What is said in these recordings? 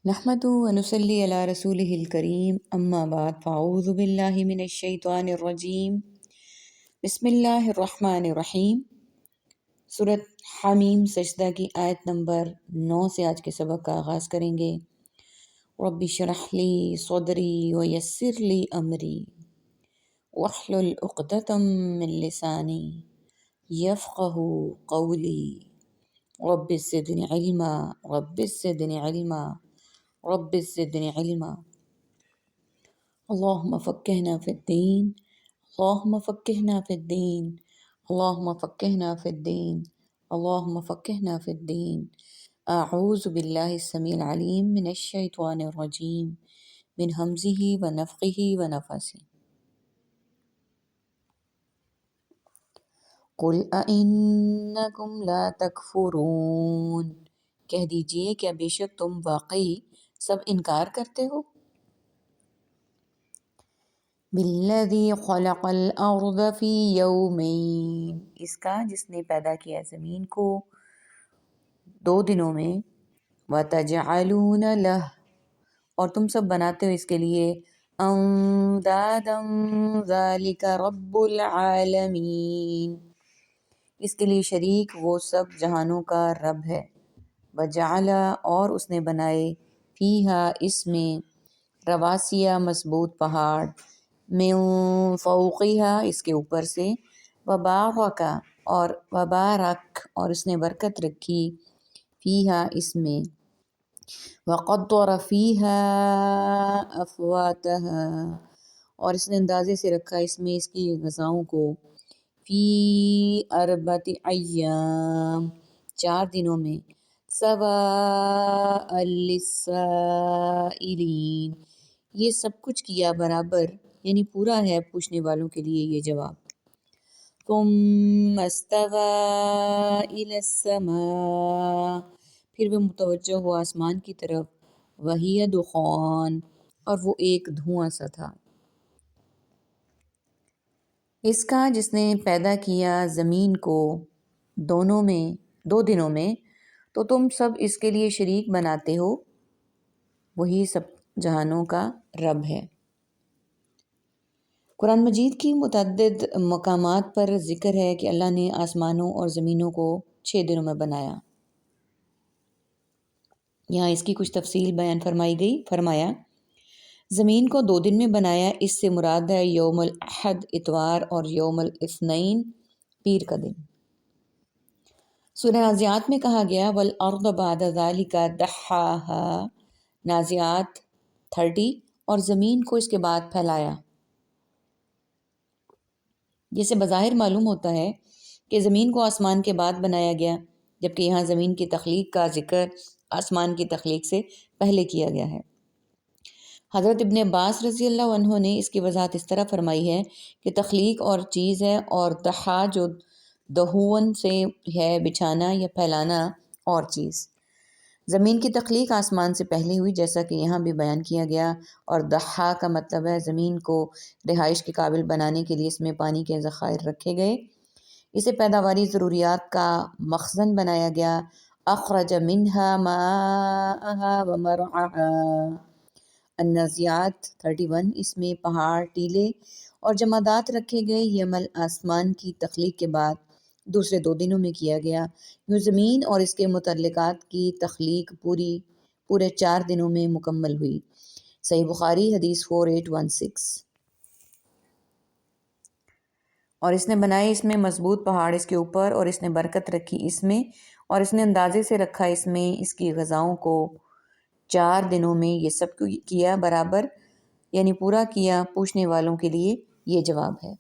نحمده ونصلي على رسوله الكريم اما بعد فاعوذ باللہ من الشیطان الرجیم بسم اللہ الرحمن الرحیم۔ سورۃ حمیم سجدہ کی آیت نمبر 9 سے آج کے سبق کا آغاز کریں گے۔ رب اشرح لی صدری ویسر لی امری واحلل عقدۃ من لسانی یفقهوا قولی رب زدنی علما رب زدنی علما رب زدنی علما۔ اللہم فقہنا فی الدین اللہم فقہنا فی الدین اللہم فقہنا فی الدین اللہم فقہنا فی الدین۔ اعوذ باللہ السمیع العلیم من الشیطان الرجیم من ہمزہ ونفخہ ونفثہ۔ قل اَإِنَّکُمْ لا تکفرون، کہہ دیجئے کیا بے شک تم واقعی سب انکار کرتے ہو۔ بالذی خلق الارض فی یومین، اس کا جس نے پیدا کیا زمین کو 2 دنوں میں، وتجعلون لہ، اور تم سب بناتے ہو اس کے لیے، اندادا ذالک رب العالمین، اس کے لیے شریک وہ سب جہانوں کا رب ہے۔ وجعل، اور اس نے بنائے، فیہا اس میں، رواسیہ مضبوط پہاڑ، من فوقہا اس کے اوپر سے، وبارک، اور اس نے برکت رکھی، فیہا اس میں، وقدر فیہا اقواتہا، اور اس نے اندازے سے رکھا اس میں اس کی غذاؤں کو، فی 4 ایام 4 دنوں میں، سواء للسائلین، یہ سب کچھ کیا برابر، یعنی پورا ہے پوچھنے والوں کے لیے یہ جواب۔ ثم استوى إلى السماء، پھر وہ متوجہ ہوا آسمان کی طرف، وہی دخان، اور وہ ایک دھواں سا تھا۔ اس کا جس نے پیدا کیا زمین کو 2 دنوں میں، تو تم سب اس کے لیے شریک بناتے ہو، وہی سب جہانوں کا رب ہے۔ قرآن مجید کی متعدد مقامات پر ذکر ہے کہ اللہ نے آسمانوں اور زمینوں کو 6 دنوں میں بنایا۔ یہاں اس کی کچھ تفصیل بیان فرمائی گئی۔ فرمایا زمین کو 2 دن میں بنایا، اس سے مراد ہے یوم الاحد اتوار اور یوم الاثنین پیر کا دن۔ سورہ نازعات میں کہا گیا والارض بعد ذلک دحاہا، نازعات 30، اور زمین کو اس کے بعد پھیلایا۔ جسے بظاہر معلوم ہوتا ہے کہ زمین کو آسمان کے بعد بنایا گیا، جبکہ یہاں زمین کی تخلیق کا ذکر آسمان کی تخلیق سے پہلے کیا گیا ہے۔ حضرت ابن عباس رضی اللہ عنہ نے اس کی وضاحت اس طرح فرمائی ہے کہ تخلیق اور چیز ہے، اور دحا جو دہون سے ہے بچھانا یا پھیلانا اور چیز۔ زمین کی تخلیق آسمان سے پہلے ہوئی جیسا کہ یہاں بھی بیان کیا گیا، اور دحا کا مطلب ہے زمین کو رہائش کے قابل بنانے کے لیے اس میں پانی کے ذخائر رکھے گئے، اسے پیداواری ضروریات کا مخزن بنایا گیا۔ اخرج منہا ماءہا ومرعاہا، النازعات 31، اس میں پہاڑ، ٹیلے اور جمادات رکھے گئے۔ یہ عمل آسمان کی تخلیق کے بعد دوسرے 2 دنوں میں کیا گیا۔ یوں زمین اور اس کے متعلقات کی تخلیق پورے 4 دنوں میں مکمل ہوئی۔ صحیح بخاری حدیث 4816۔ اور اس نے بنائے اس میں مضبوط پہاڑ اس کے اوپر، اور اس نے برکت رکھی اس میں، اور اس نے اندازے سے رکھا اس میں اس کی غذاؤں کو 4 دنوں میں، یہ سب کیا برابر، یعنی پورا کیا پوچھنے والوں کے لیے یہ جواب ہے۔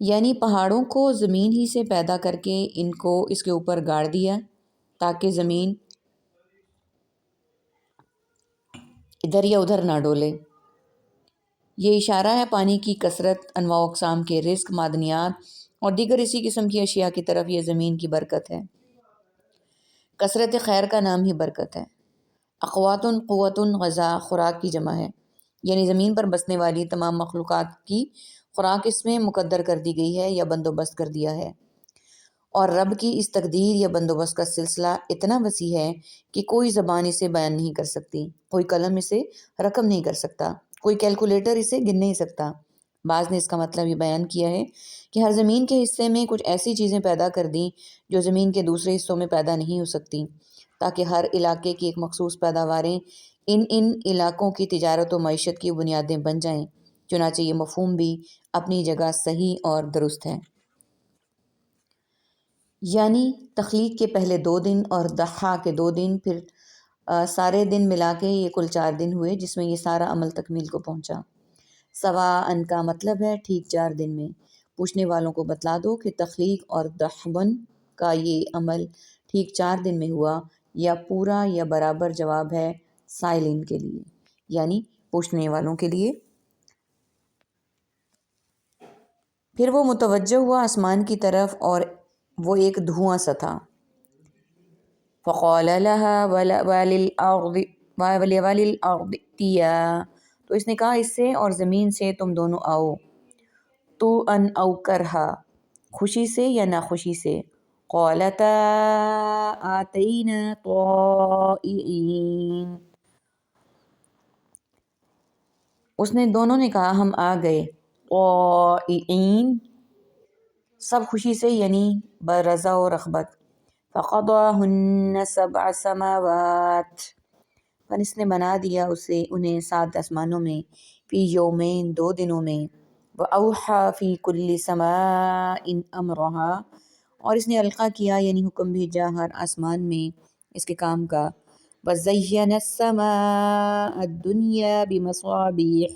یعنی پہاڑوں کو زمین ہی سے پیدا کر کے ان کو اس کے اوپر گاڑ دیا تاکہ زمین ادھر یا ادھر نہ ڈولے۔ یہ اشارہ ہے پانی کی کثرت، انواع و اقسام کے رزق، معدنیات اور دیگر اسی قسم کی اشیاء کی طرف، یہ زمین کی برکت ہے۔ کثرت خیر کا نام ہی برکت ہے۔ اقواتن، قوتن، غذا، خوراک کی جمع ہے، یعنی زمین پر بسنے والی تمام مخلوقات کی خوراک اس میں مقدر کر دی گئی ہے یا بندوبست کر دیا ہے۔ اور رب کی اس تقدیر یا بندوبست کا سلسلہ اتنا وسیع ہے کہ کوئی زبان اسے بیان نہیں کر سکتی، کوئی قلم اسے رقم نہیں کر سکتا، کوئی کیلکولیٹر اسے گن نہیں سکتا۔ بعض نے اس کا مطلب یہ بیان کیا ہے کہ ہر زمین کے حصے میں کچھ ایسی چیزیں پیدا کر دیں جو زمین کے دوسرے حصوں میں پیدا نہیں ہو سکتی، تاکہ ہر علاقے کی ایک مخصوص پیداواریں ان علاقوں کی تجارت و معیشت کی بنیادیں بن جائیں۔ چنانچہ یہ مفہوم بھی اپنی جگہ صحیح اور درست ہے۔ یعنی تخلیق کے پہلے 2 دن اور دحا کے 2 دن، پھر سارے دن ملا کے یہ کل 4 دن ہوئے جس میں یہ سارا عمل تکمیل کو پہنچا۔ سواءً کا مطلب ہے ٹھیک 4 دن میں۔ پوچھنے والوں کو بتلا دو کہ تخلیق اور دحون کا یہ عمل ٹھیک 4 دن میں ہوا یا پورا یا برابر؟ جواب ہے سائلین کے لیے، یعنی پوچھنے والوں کے لیے۔ پھر وہ متوجہ ہوا آسمان کی طرف اور وہ ایک دھواں سا تھا۔ فَقَالَ لَهَا وَلِلْأَرْضِ ائْتِيَا، تو اس نے کہا اس سے اور زمین سے تم دونوں آؤ، طوعاً أَوْ كَرْهًا، خوشی سے یا ناخوشی سے۔ قَالَتَا آتَيْنَا طَائِعِينَ، اس نے دونوں نے کہا ہم آ گئے، طائعین سب خوشی سے یعنی برضا و رغبت۔ فَقَضَاهُنَّ 7 سماوات، پس اس نے بنا دیا انہیں 7 آسمانوں میں، فی یومین 2 دنوں میں، وَأَوْحَى فِي كُلِّ سَمَاءٍ أَمْرَهَا، اور اس نے القا کیا یعنی حکم بھیجا ہر آسمان میں اس کے کام کا۔ وَزَيَّنَ السَّمَاءَ الدُّنْيَا بِمَصَابِيحَ،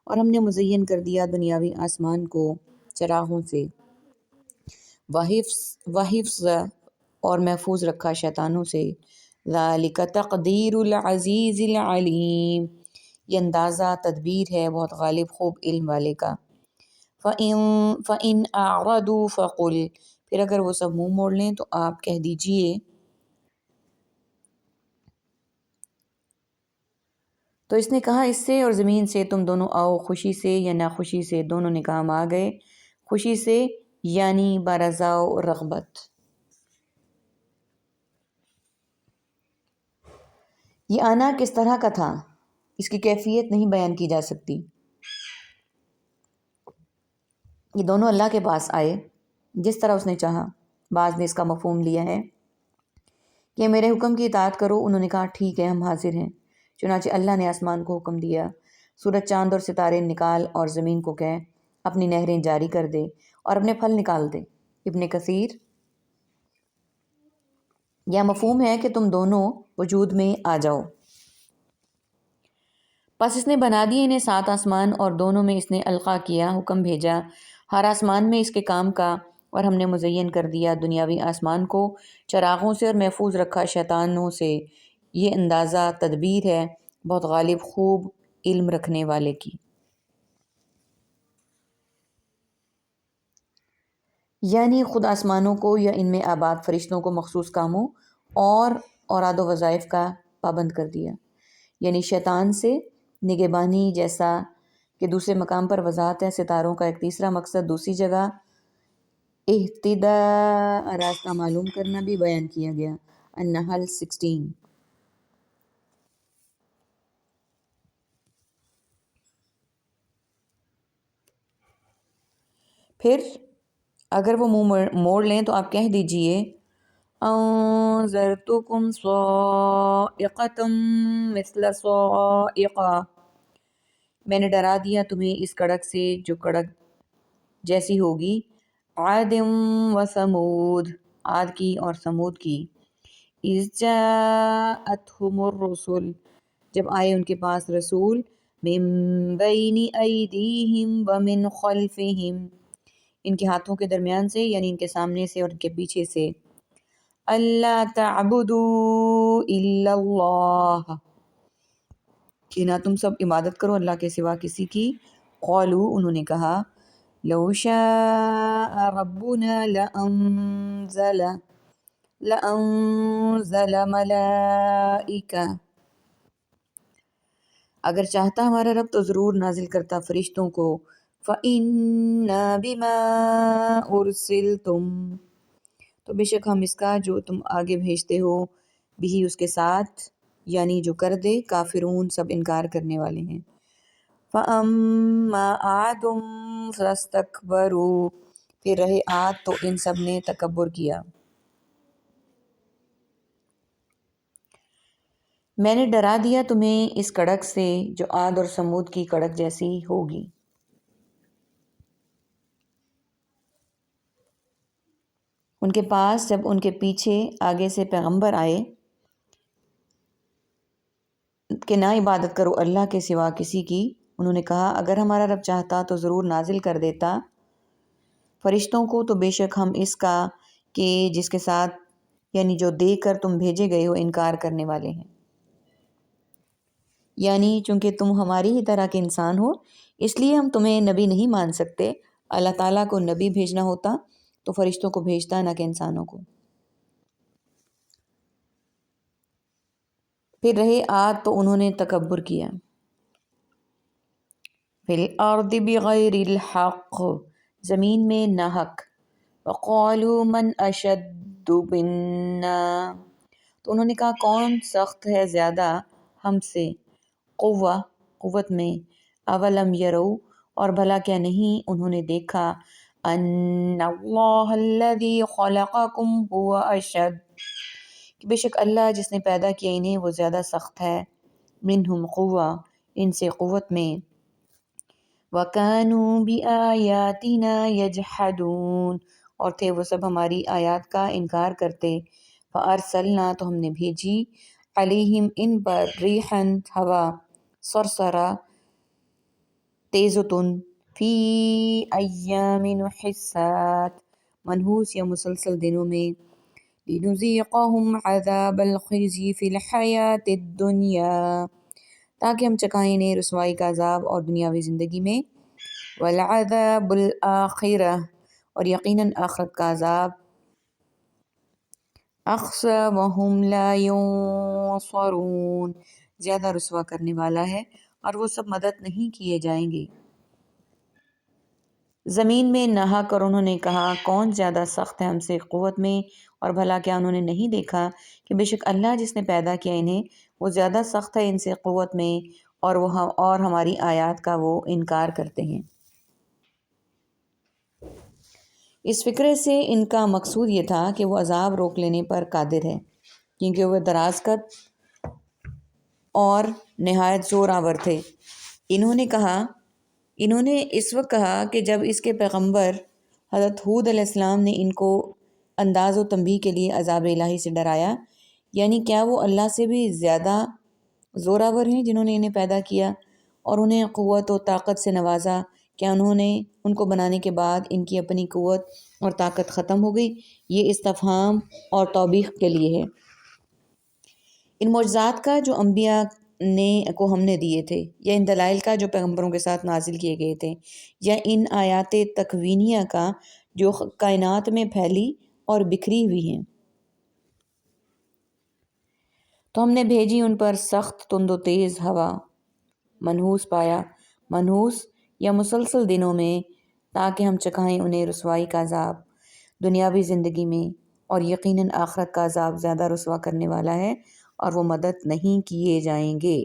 اور ہم نے مزین کر دیا دنیاوی آسمان کو چراغوں سے، وحفظ اور محفوظ رکھا شیطانوں سے۔ ذَلِكَ تَقْدِيرُ الْعَزِيزِ الْعَلِيمِ، یہ اندازہ تدبیر ہے بہت غالب خوب علم والے کا۔ فَإِنْ أَعْرَضُوا فَقُلْ، پھر اگر وہ سب منہ موڑ لیں تو آپ کہہ دیجئے، تو اس نے کہا اس سے اور زمین سے تم دونوں آؤ، خوشی سے یا ناخوشی سے۔ دونوں نے کہا ہم آ گئے، خوشی سے یعنی برضا و رغبت۔ یہ آنا کس طرح کا تھا اس کی کیفیت نہیں بیان کی جا سکتی۔ یہ دونوں اللہ کے پاس آئے جس طرح اس نے چاہا۔ بعض نے اس کا مفہوم لیا ہے کہ میرے حکم کی اطاعت کرو، انہوں نے کہا ٹھیک ہے ہم حاضر ہیں۔ چنانچہ اللہ نے آسمان کو حکم دیا سورج چاند اور ستارے نکال، اور زمین کو کہہ اپنی نہریں جاری کر دے اور اپنے پھل نکال دے۔ ابن کثیر، یہ مفہوم ہے کہ تم دونوں وجود میں آ جاؤ۔ پس اس نے بنا دیے انہیں 7 آسمان اور دونوں میں اس نے القا کیا حکم بھیجا ہر آسمان میں اس کے کام کا، اور ہم نے مزین کر دیا دنیاوی آسمان کو چراغوں سے اور محفوظ رکھا شیطانوں سے۔ یہ اندازہ تدبیر ہے بہت غالب خوب علم رکھنے والے کی۔ یعنی خود آسمانوں کو یا ان میں آباد فرشتوں کو مخصوص کاموں اور اوراد و وظائف کا پابند کر دیا، یعنی شیطان سے نگہبانی، جیسا کہ دوسرے مقام پر وضاحت ہے۔ ستاروں کا ایک تیسرا مقصد دوسری جگہ اہتداء راستہ معلوم کرنا بھی بیان کیا گیا۔ النحل 16۔ پھر اگر وہ منہ موڑ لیں تو آپ کہہ دیجئے، انذرتکم صاعقۃ مثل صاعقہ، میں نے ڈرا دیا تمہیں اس کڑک سے جو کڑک جیسی ہوگی، عاد و ثمود، عاد کی اور ثمود کی۔ اذ جاءتہم الرسل، جب آئے ان کے پاس رسول، من بین ایدیہم ومن خلفہم، ان کے ہاتھوں کے درمیان سے یعنی ان کے سامنے سے اور ان کے پیچھے سے۔ اللہ تعبدوا الا اللہ، کہ نہ تم سب عبادت کرو اللہ کے سوا کسی کی۔ قالوا، انہوں نے کہا، لو شاء ربنا لأنزل ملائکہ، اگر چاہتا ہمارا رب تو ضرور نازل کرتا فرشتوں کو۔ فَإِنَّا بِمَا أُرْسِلْتُمْ، تو بے شک ہم اس کا جو تم آگے بھیجتے ہو بھی اس کے ساتھ، یعنی جو کر دے، کافرون سب انکار کرنے والے ہیں۔ فَأَمَّا عَادٌ فَاسْتَكْبَرُوا، پھر رہے عاد تو ان سب نے تکبر کیا۔ میں نے ڈرا دیا تمہیں اس کڑک سے جو عاد اور سمود کی کڑک جیسی ہوگی۔ ان کے پاس جب ان کے پیچھے آگے سے پیغمبر آئے کہ نہ عبادت کرو اللہ کے سوا کسی کی، انہوں نے کہا اگر ہمارا رب چاہتا تو ضرور نازل کر دیتا فرشتوں کو، تو بے شک ہم اس کا کہ جس کے ساتھ یعنی جو دے کر تم بھیجے گئے ہو انکار کرنے والے ہیں۔ یعنی چونکہ تم ہماری ہی طرح کے انسان ہو اس لیے ہم تمہیں نبی نہیں مان سکتے۔ اللہ تعالیٰ کو نبی بھیجنا ہوتا تو فرشتوں کو بھیجتا، نہ کہ انسانوں کو۔ پھر رہے عاد تو انہوں نے تکبر کیا۔ فی الارض بغیر الحق، زمین میں ناحق۔ وقالوا من اشد منا، تو انہوں نے کہا کون سخت ہے زیادہ ہم سے، قوت میں۔ اولم یرو، اور بھلا کیا نہیں انہوں نے دیکھا، ان اللہ الذی خلقکم هو اشد، کہ بے شک اللہ جس نے پیدا کیا انہیں وہ زیادہ سخت ہے، منہم قوہ، ان سے قوت میں۔ وَكَانُوا بِآيَاتِنَا يَجْحَدُونَ، اور تھے وہ سب ہماری آیات کا انکار کرتے۔ فَأَرْسَلْنَا، تو ہم نے بھیجی، علیہم ان پر، ریحًا ہوا، صرصرا تیز و تند، فی ایام نحسات، منحوس یا مسلسل دنوں میں، لنذیقہم عذاب الخزی فی الحیاۃ الدنیا، تاکہ ہم چکھائیں انہیں رسوائی کا عذاب اور دنیاوی زندگی میں، والعذاب الآخرہ، اور یقیناً آخرت کا عذاب، اخزی وہم لا ینصرون، زیادہ رسوا کرنے والا ہے اور وہ سب مدد نہیں کیے جائیں گے۔ زمین میں ناحق، اور انہوں نے کہا کون زیادہ سخت ہے ہم سے قوت میں، اور بھلا کیا انہوں نے نہیں دیکھا کہ بے شک اللہ جس نے پیدا کیا انہیں وہ زیادہ سخت ہے ان سے قوت میں، اور ہماری آیات کا وہ انکار کرتے ہیں۔ اس فقرے سے ان کا مقصود یہ تھا کہ وہ عذاب روک لینے پر قادر ہے، کیونکہ وہ دراز قد اور نہایت زور آور تھے۔ انہوں نے اس وقت کہا کہ جب اس کے پیغمبر حضرت ہود علیہ السلام نے ان کو انداز و تنبیہ کے لیے عذاب الہی سے ڈرایا، یعنی کیا وہ اللہ سے بھی زیادہ زور آور ہیں جنہوں نے انہیں پیدا کیا اور انہیں قوت و طاقت سے نوازا؟ کیا انہوں نے ان کو بنانے کے بعد ان کی اپنی قوت اور طاقت ختم ہو گئی؟ یہ استفہام اور توبیخ کے لیے ہے۔ ان معجزات کا جو انبیاء کو ہم نے دیے تھے، یا ان دلائل کا جو پیغمبروں کے ساتھ نازل کیے گئے تھے، یا ان آیات تکوینیہ کا جو کائنات میں پھیلی اور بکھری ہوئی ہیں، تو ہم نے بھیجی ان پر سخت تند و تیز ہوا، منحوس یا مسلسل دنوں میں، تاکہ ہم چکھائیں انہیں رسوائی کا عذاب دنیاوی زندگی میں، اور یقیناً آخرت کا عذاب زیادہ رسوا کرنے والا ہے اور وہ مدد نہیں کیے جائیں گے۔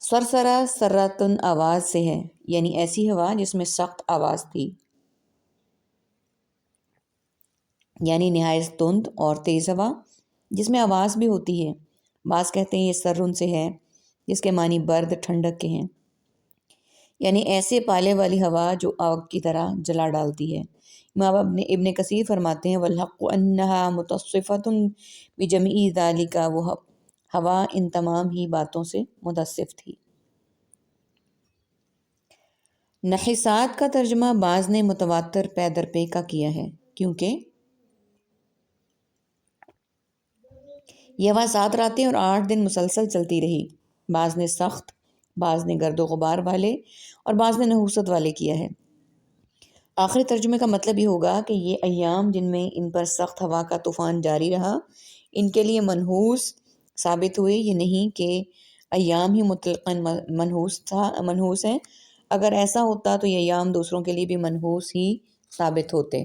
سرسرا سراتن آواز سے ہے، یعنی ایسی ہوا جس میں سخت آواز تھی، یعنی نہایت تند اور تیز ہوا جس میں آواز بھی ہوتی ہے۔ بعض کہتے ہیں یہ سرن سے ہے، جس کے معنی برد، ٹھنڈک کے ہیں، یعنی ایسے پالے والی ہوا جو آگ کی طرح جلا ڈالتی ہے۔ امام ابن کثیر فرماتے ہیں والحق انہا متصفۃ بجمیع ذالک، وہ ہوا ان تمام ہی باتوں سے متصف تھی۔ نحسات کا ترجمہ بعض نے متواتر پے در پے کا کیا ہے، کیونکہ یہ ہوا 7 راتیں اور 8 دن مسلسل چلتی رہی۔ بعض نے سخت، بعض نے گرد و غبار والے، اور بعض نے نحوست والے کیا ہے۔ آخری ترجمے کا مطلب یہ ہوگا کہ یہ ایام جن میں ان پر سخت ہوا کا طوفان جاری رہا ان کے لیے منحوس ثابت ہوئے، یہ نہیں کہ ایام ہی مطلقاً منحوس ہیں۔ اگر ایسا ہوتا تو یہ ایام دوسروں کے لیے بھی منحوس ہی ثابت ہوتے۔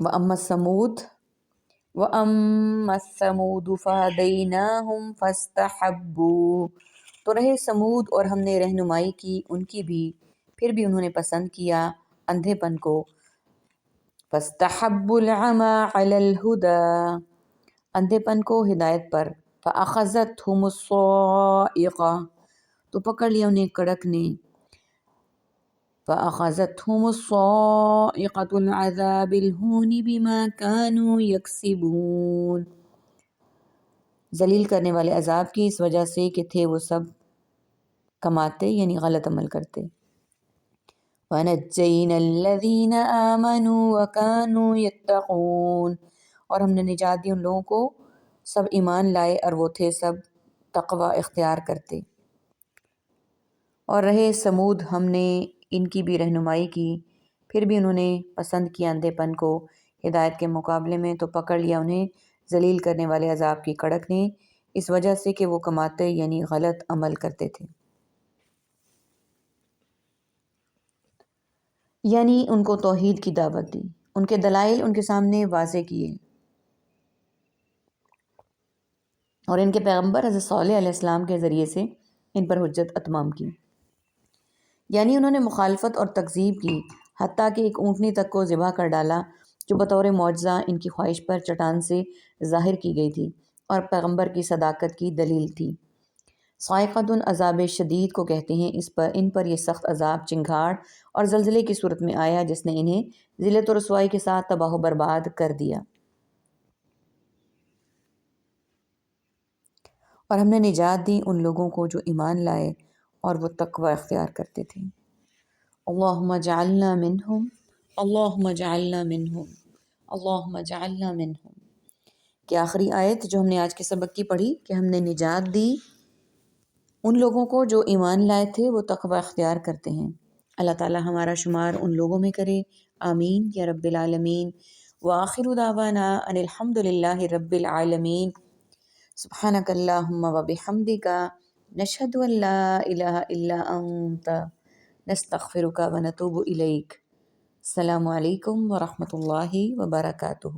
وَأَمَّا الثَّمُودُ وَأَمَّا الثَّمُودُ فَهَدَيْنَاهُمْ فَاسْتَحَبُّوا، تو رہے سمود اور ہم نے رہنمائی کی ان کی بھی، پھر بھی انہوں نے پسند کیا اندھے پن کو. فَاسْتَحَبُّوا الْعَمَى عَلَى الْهُدَى، اندھے پن کو ہدایت پر. فَأَخَذَتْهُمُ الصَّاعِقَةُ، تو پکڑ لیا انہیں کڑک نے. فَأَخَذَتْهُمُ الصَّاعِقَةُ الْعَذَابِ الْهُونِ بِمَا كَانُوا يَكْسِبُونَ، ذلیل کرنے والے عذاب کی اس وجہ سے کہ تھے وہ سب کماتے یعنی غلط عمل کرتے. وَنَجَّيْنَا الَّذِينَ آمَنُوا وَكَانُوا يَتَّقُونَ، اور ہم نے نجات دی ان لوگوں کو سب ایمان لائے اور وہ تھے سب تقوی اختیار کرتے. اور رہے سمود ہم نے ان کی بھی رہنمائی کی، پھر بھی انہوں نے پسند کیا اندھے پن کو ہدایت کے مقابلے میں، تو پکڑ لیا انہیں ذلیل کرنے والے عذاب کی کڑک نے اس وجہ سے کہ وہ کماتے یعنی غلط عمل کرتے تھے. یعنی ان کو توحید کی دعوت دی، ان کے دلائل ان کے سامنے واضح کیے، اور ان کے پیغمبر حضرت صالح علیہ السلام کے ذریعے سے ان پر حجت اتمام کی. یعنی انہوں نے مخالفت اور تکذیب کی، حتیٰ کہ ایک اونٹنی تک کو ذبح کر ڈالا جو بطور معجزہ ان کی خواہش پر چٹان سے ظاہر کی گئی تھی اور پیغمبر کی صداقت کی دلیل تھی. صاعقۃ عذاب شدید کو کہتے ہیں. ان پر یہ سخت عذاب چنگھاڑ اور زلزلے کی صورت میں آیا جس نے انہیں ذلت و رسوائی کے ساتھ تباہ و برباد کر دیا. اور ہم نے نجات دی ان لوگوں کو جو ایمان لائے اور وہ تقوی اختیار کرتے تھے. اللہم اجعلنا منہم، اللہم اجعلنا منہم، اللہم اجعلنا منہم. کہ آخری آیت جو ہم نے آج کے سبق کی پڑھی کہ ہم نے نجات دی ان لوگوں کو جو ایمان لائے تھے وہ تقوی اختیار کرتے ہیں. اللہ تعالی ہمارا شمار ان لوگوں میں کرے، آمین یا رب العالمین. وآخر دعوانا ان الحمد للہ رب العالمین. سبحانک اللہم وبحمدک، نشہد ان لا الہ الا انت، نستغفرک ونتوب الیک. السلام علیکم ورحمۃ اللہ وبرکاتہ.